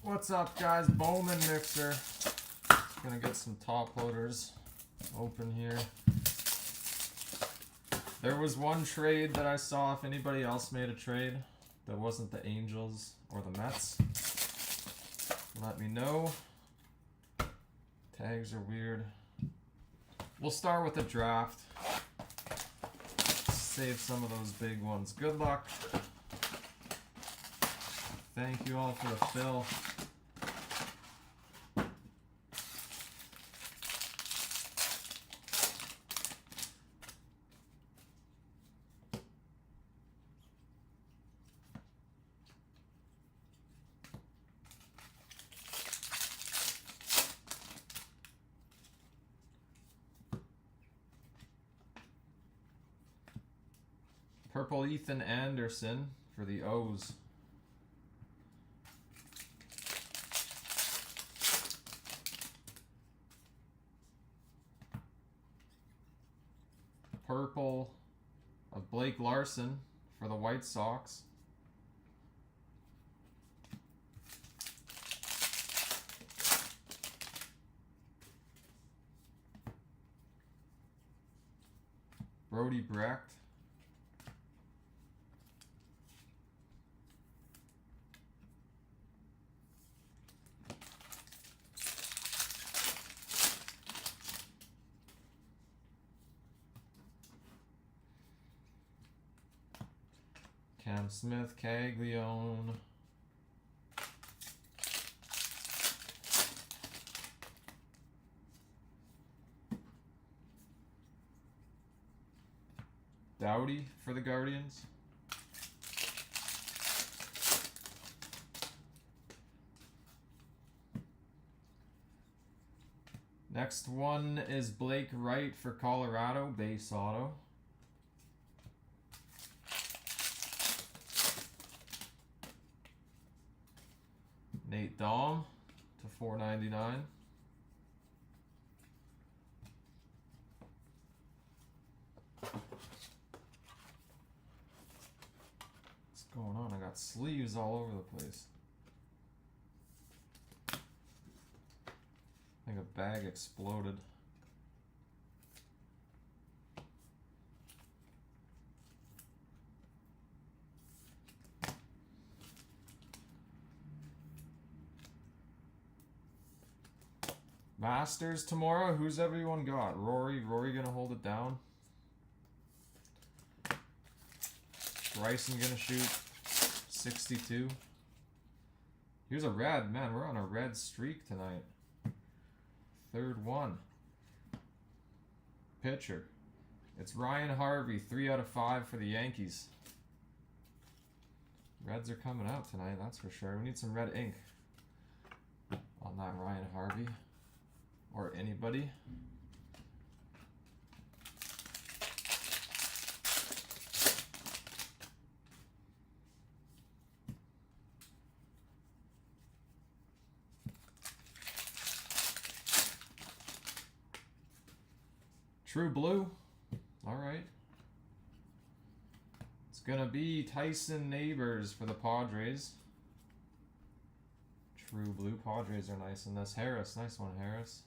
What's up, guys? Bowman mixer. Gonna get some top loaders open here. There was one trade that I saw. If anybody else made a trade that wasn't the Angels or the Mets, let me know. Tags are weird. We'll start with the draft. Save some of those big ones. Good luck. Thank you all for the fill. Purple Ethan Anderson for the O's. Purple of Blake Larson for the White Sox. Brody Brecht. Cam Smith, Caglione. Dowdy for the Guardians. Next one is Blake Wright for Colorado, base auto. Nate Dahm to $4.99. What's going on? I got sleeves all over the place. I think a bag exploded. Masters tomorrow. Who's everyone got? Rory gonna hold it down. Bryson gonna shoot 62. Here's a red. Man, we're on a red streak tonight. Third one. Pitcher. It's Ryan Harvey, 3 out of 5 for the Yankees. Reds are coming out tonight, that's for sure. We need some red ink on that Ryan Harvey. Or anybody. True Blue. All right. It's going to be Tyson Neighbors for the Padres. True Blue. Padres are nice in this. Harris. Nice one, Harris.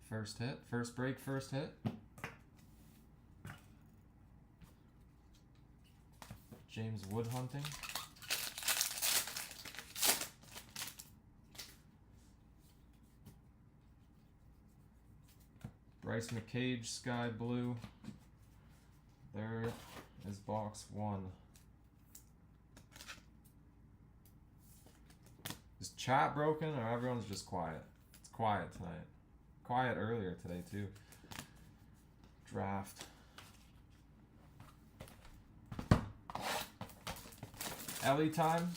First hit. First break, first hit. James Wood hunting. Bryce McCage, Sky Blue. There is box 1. Is chat broken or everyone's just quiet? It's quiet tonight. Quiet earlier today too. Draft. Ellie time.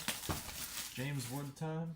James Wood time.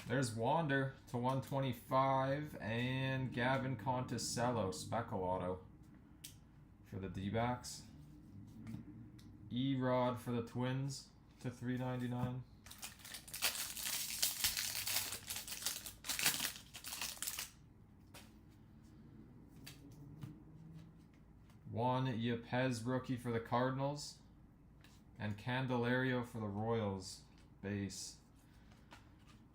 There's Wander to 125 and Gavin Conticello, Speckle Auto for the D-backs. E-Rod for the Twins to 399. Juan Yepez rookie for the Cardinals. And Candelario for the Royals base.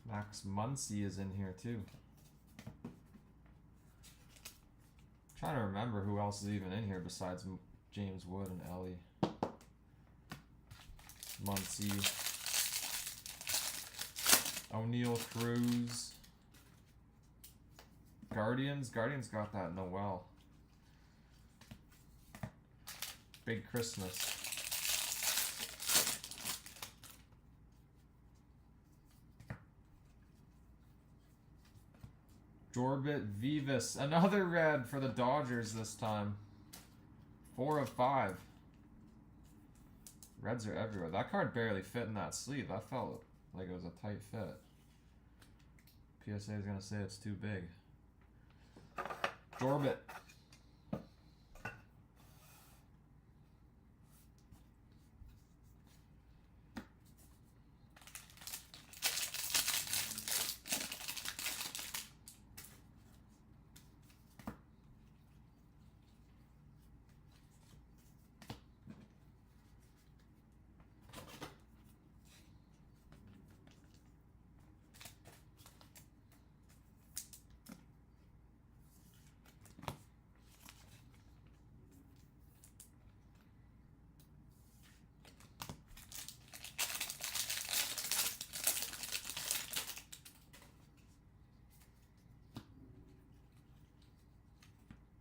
Max Muncy is in here too. Trying to remember who else is even in here besides James Wood and Ellie. Muncy. O'Neal Cruz. Guardians. Guardians got that Noel. Big Christmas. Jorbit Vivas, another red for the Dodgers this time. 4 of 5. Reds are everywhere. That card barely fit in that sleeve. That felt like it was a tight fit. PSA is going to say it's too big. Jorbit.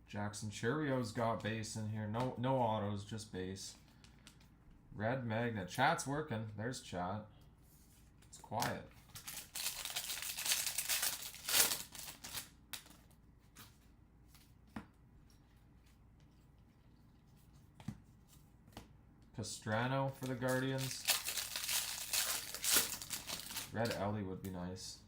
Jackson Cheerios got base in here. No autos, just base. Red Magnet. Chat's working. There's chat. It's quiet. Pastrano for the Guardians. Red Ellie would be nice.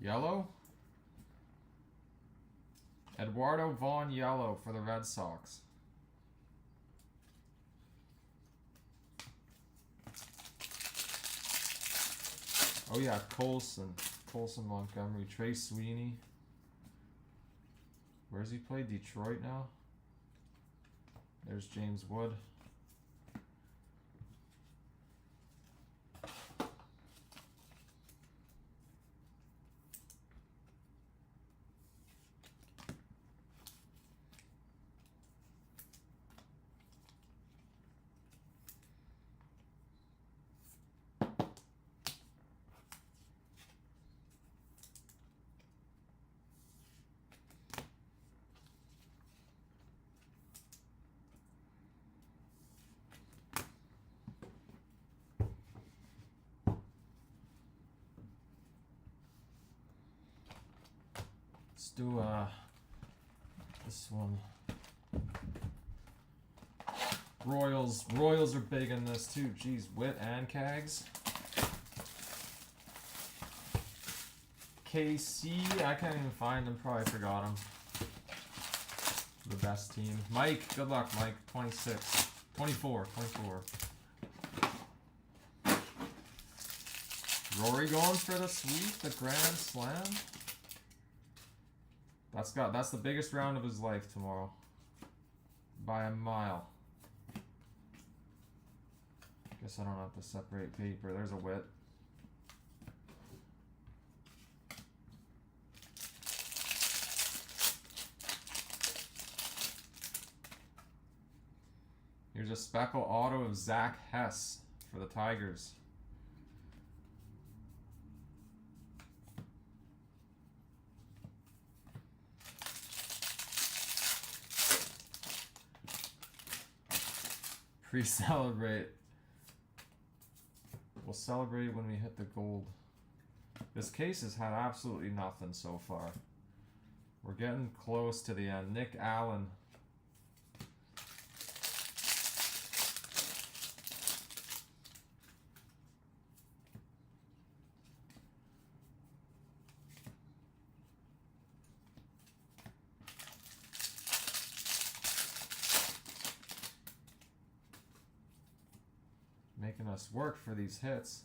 Yellow? Eduardo Vaughn yellow for the Red Sox. Oh yeah, Colson. Colson Montgomery. Trey Sweeney. Where's he play? Detroit now? There's James Wood. Let's do this one. Royals are big in this too. Geez, Witt and Cags. KC, I can't even find him. Probably forgot him. The best team. Mike, good luck, Mike. 26, 24. Rory going for the sweep, the Grand Slam. That's the biggest round of his life tomorrow. By a mile. Guess I don't have to separate paper. There's a Witt. Here's a Speckle auto of Zach Hess for the Tigers. Pre-celebrate. We'll celebrate when we hit the gold. This case has had absolutely nothing so far. We're getting close to the end. Nick Allen making us work for these hits.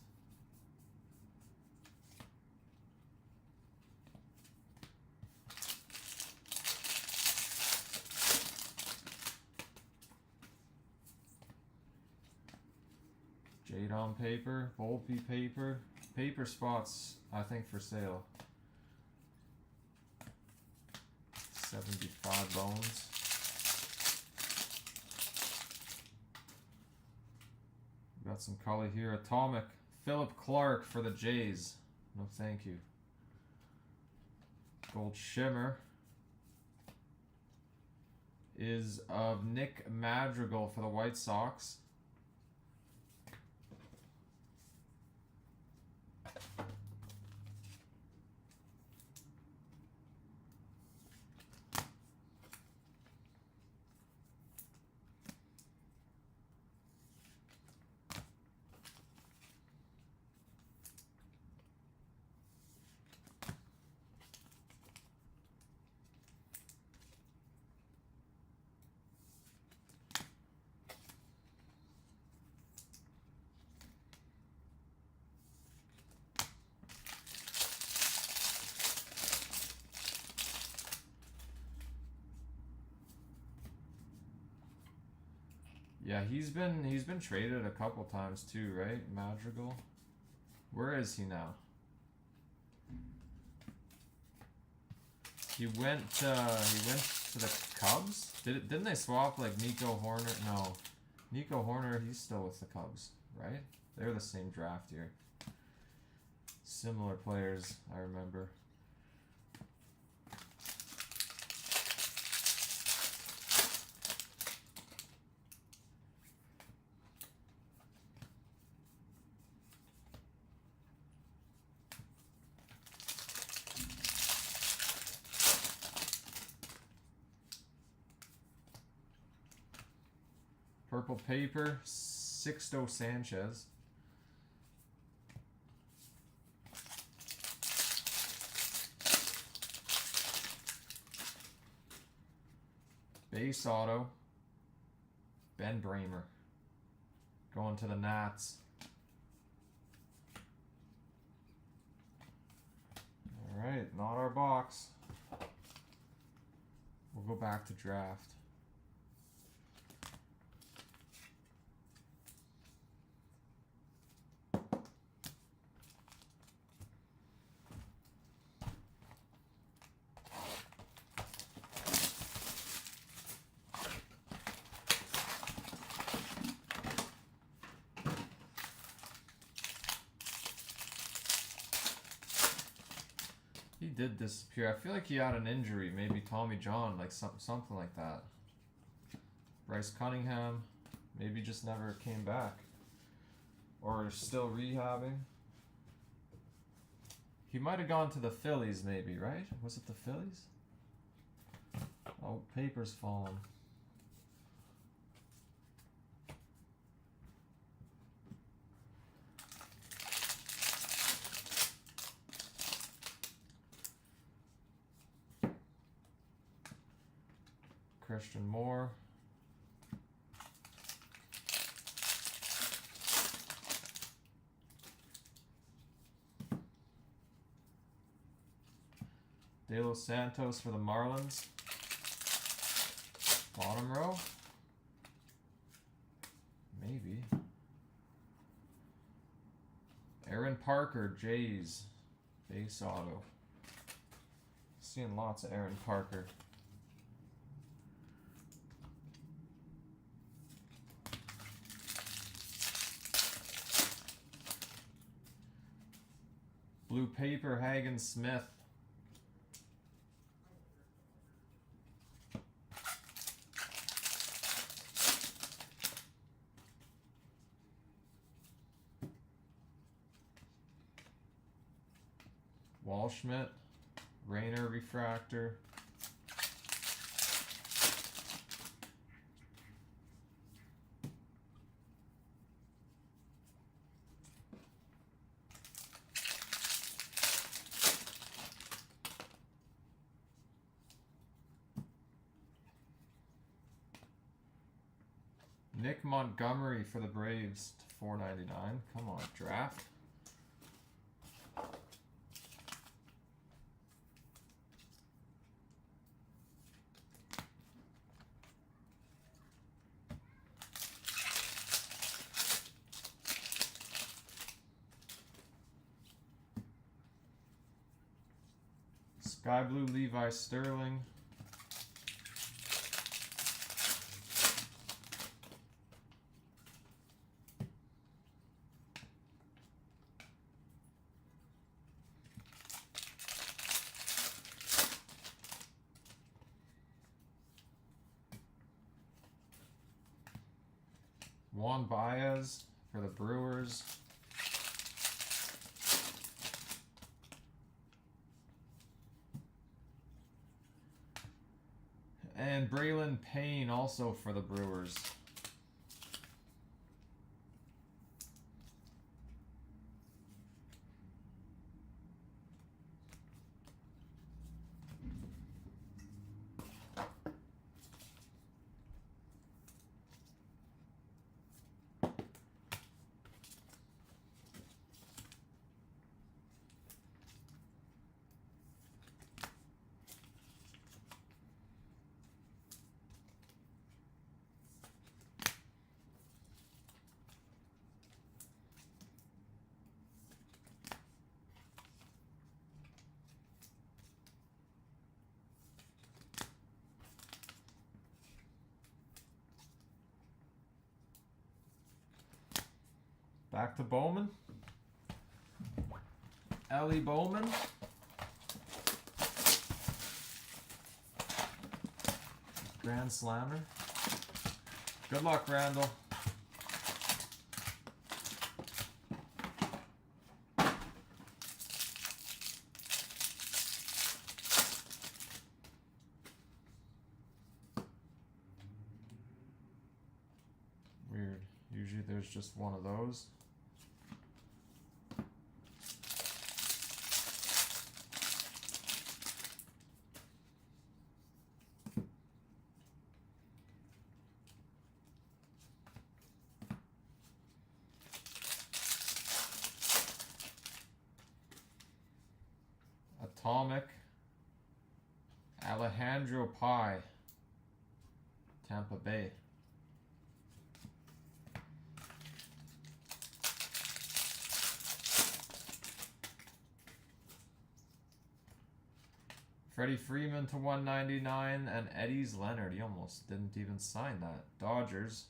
Jade on paper, Volpe paper, paper spots, I think for sale. 75 bones. Got some color here. Atomic. Philip Clark for the Jays. No thank you. Gold Shimmer is of Nick Madrigal for the White Sox. Yeah, he's been traded a couple times too, right? Madrigal. Where is he now? He went to the Cubs? Didn't they swap like Nico Horner? No. Nico Horner, he's still with the Cubs, right? They're the same draft year. Similar players, I remember. Purple paper, Sixto Sanchez. Base auto, Ben Bramer. Going to the Nats. Alright, not our box. We'll go back to draft. He did disappear. I feel like he had an injury, maybe Tommy John, like something like that. Bryce Cunningham, maybe just never came back. Or still rehabbing. He might have gone to the Phillies maybe, right? Was it the Phillies? Oh, paper's falling. Christian Moore. De Los Santos for the Marlins. Bottom row. Maybe. Aaron Parker, Jays. Base auto. Seeing lots of Aaron Parker. Blue paper, Hagen Smith. Walschmidt, Rainer refractor. Nick Montgomery for the Braves 4.99. Come on, draft. Sky Blue Levi Sterling. Juan Baez for the Brewers. And Braylon Payne also for the Brewers. Back to Bowman. Ellie Bowman. Grand Slammer. Good luck, Randall. Weird. Usually there's just one of those. Atomic. Alejandro Pai. Tampa Bay. Freddie Freeman to 199 and Eddie's Leonard. He almost didn't even sign that. Dodgers.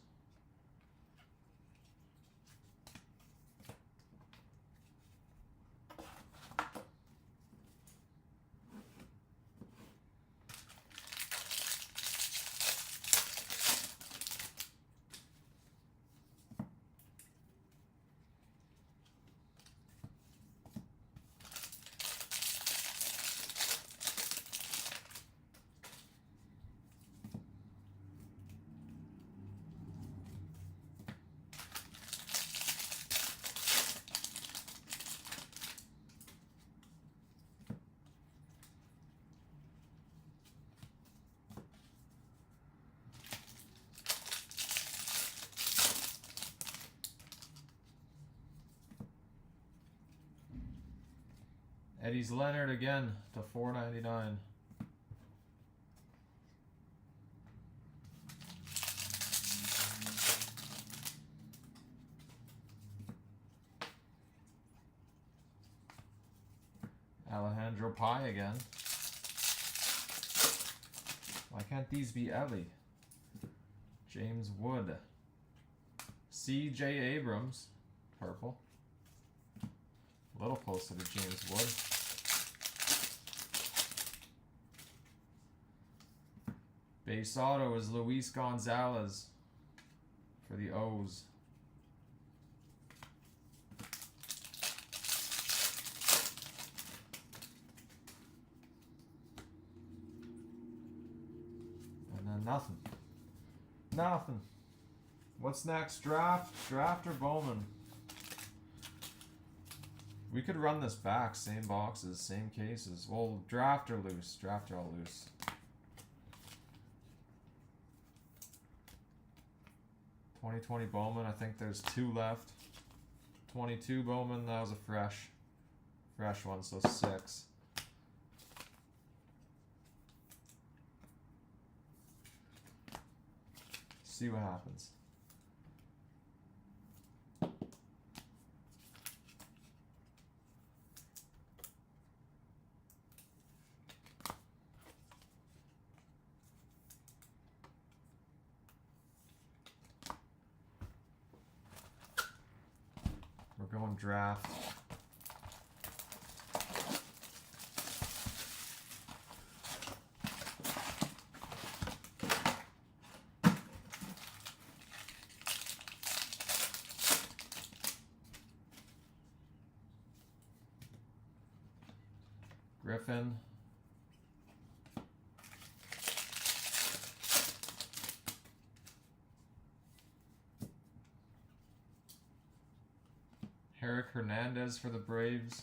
Eddie's Leonard again to 4.99. Alejandro Pai again. Why can't these be Ellie? James Wood. C.J. Abrams. Purple. A little closer to James Wood. Base auto is Luis Gonzalez for the O's. And then nothing. Nothing. What's next? Draft? Draft or Bowman? We could run this back. Same boxes, same cases. Well, draft or loose. Draft or all loose. 2020 Bowman, I think there's 2 left. 22 Bowman, that was a fresh one, so 6. See what happens. We're going draft. Griffin. Eric Hernandez for the Braves.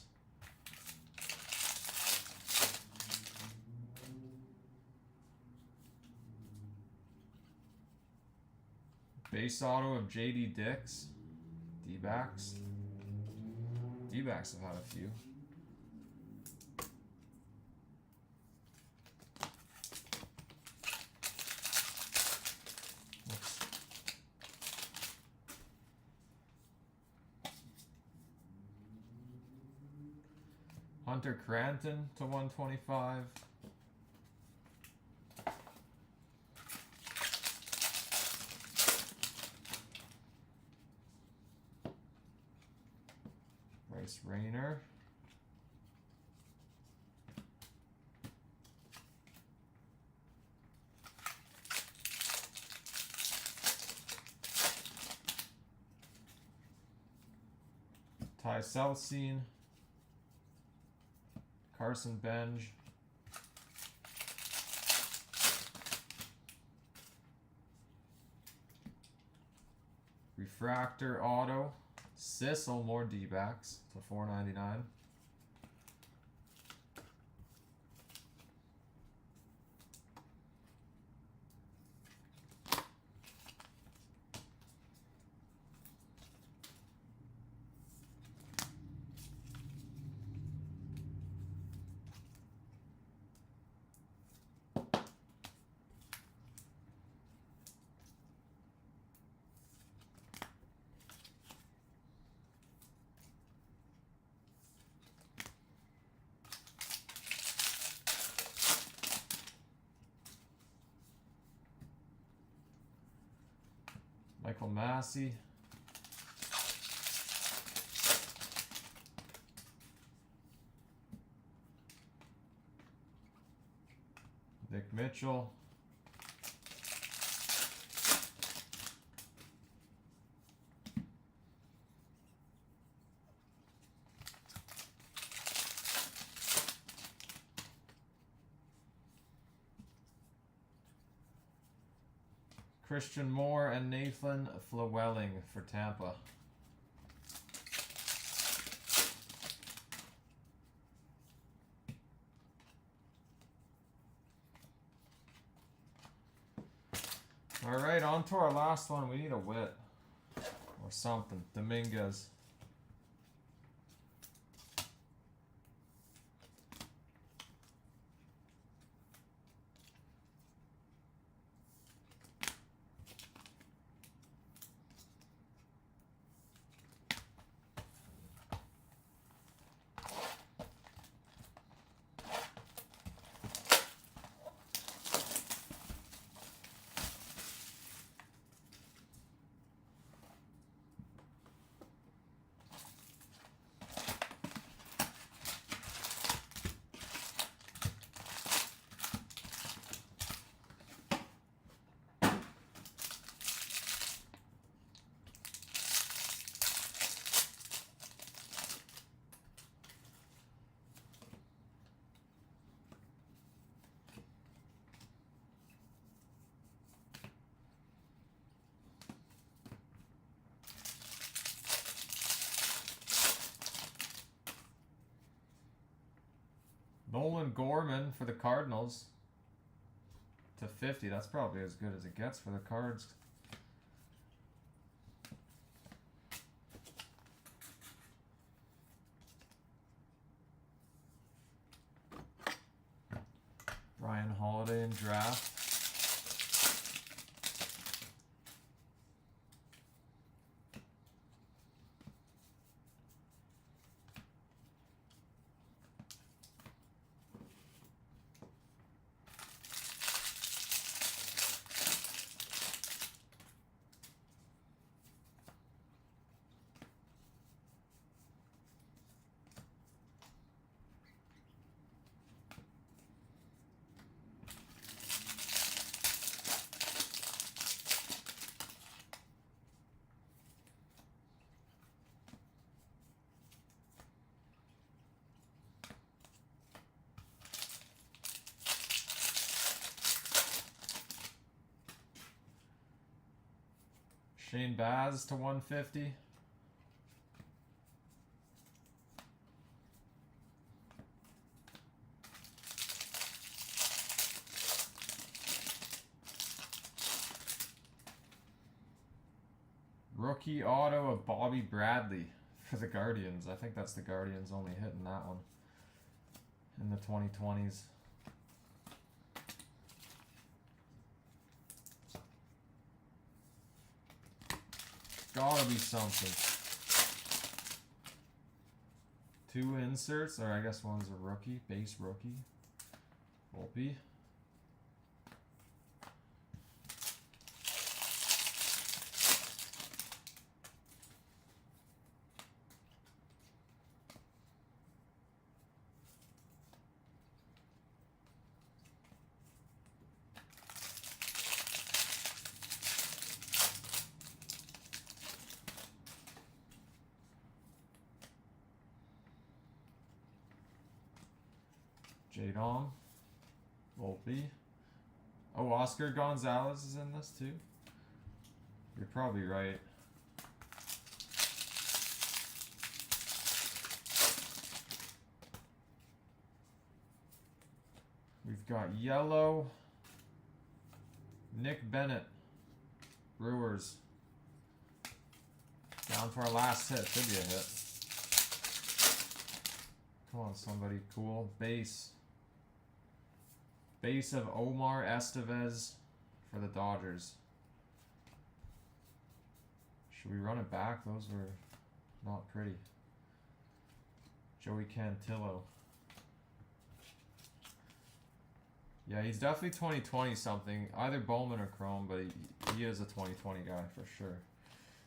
Base auto of JD Dix. D-backs. D-backs have had a few. Hunter Cranton to 125. Bryce Rayner. Ty Celcine. Carson Benj. Refractor auto. Sissel, more D-backs to 499. Michael Massey. Nick Mitchell. Christian Moore and Nathan Flewelling for Tampa. All right, on to our last one. We need a wit or something. Dominguez. Nolan Gorman for the Cardinals to 50. That's probably as good as it gets for the Cards. draft. Shane Baz to 150. Rookie auto of Bobby Bradley for the Guardians. I think that's the Guardians only hitting that one in the 2020s. Gotta be something. 2 inserts, or I guess one's a rookie, base rookie. Volpe. Jadon, Volpe. Oh, Oscar Gonzalez is in this too. You're probably right. We've got yellow. Nick Bennett, Brewers. Down for our last hit. Should be a hit. Come on, somebody cool. Base. Base of Omar Estevez for the Dodgers. Should we run it back? Those were not pretty. Joey Cantillo. Yeah, he's definitely 2020 something. Either Bowman or Chrome, but he is a 2020 guy for sure.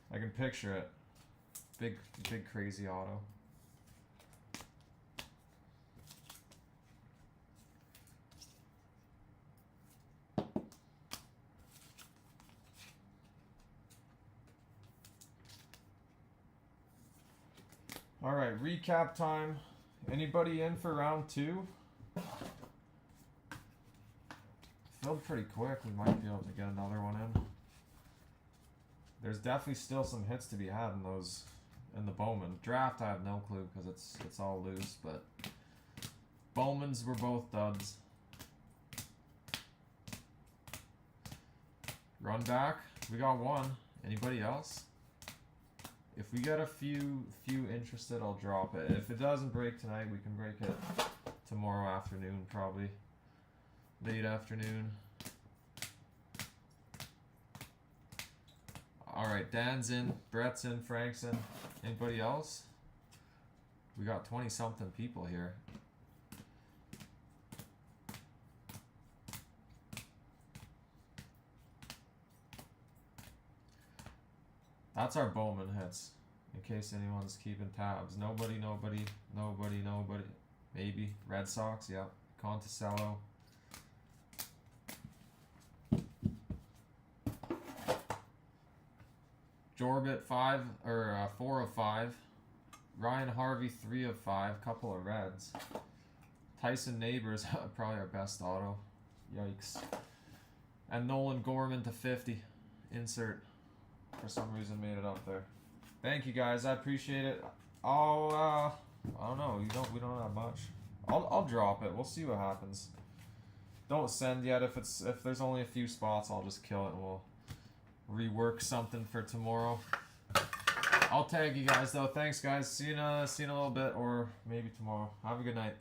I can picture it. Big crazy auto. All right, recap time. Anybody in for round 2? Filled pretty quick. We might be able to get another one in. There's definitely still some hits to be had in those, in the Bowman draft. I have no clue because it's all loose, but Bowmans were both duds. Run back. We got one. Anybody else? If we get a few interested, I'll drop it. If it doesn't break tonight, we can break it tomorrow afternoon, probably. Late afternoon. Alright, Dan's in, Brett's in, Frank's in. Anybody else? We got 20-something people here. That's our Bowman hits, in case anyone's keeping tabs. Nobody. Maybe. Red Sox, yep. Conticello. Jorbit 4 of 5. Ryan Harvey 3 of 5. Couple of reds. Tyson Neighbors, probably our best auto. Yikes. And Nolan Gorman to 50. Insert. For some reason made it up there. Thank you guys, I appreciate it. I don't know, we don't have much. I'll drop it. We'll see what happens. Don't send yet. If there's only a few spots, I'll just kill it and we'll rework something for tomorrow. I'll tag you guys though. Thanks guys. See you in a little bit or maybe tomorrow. Have a good night.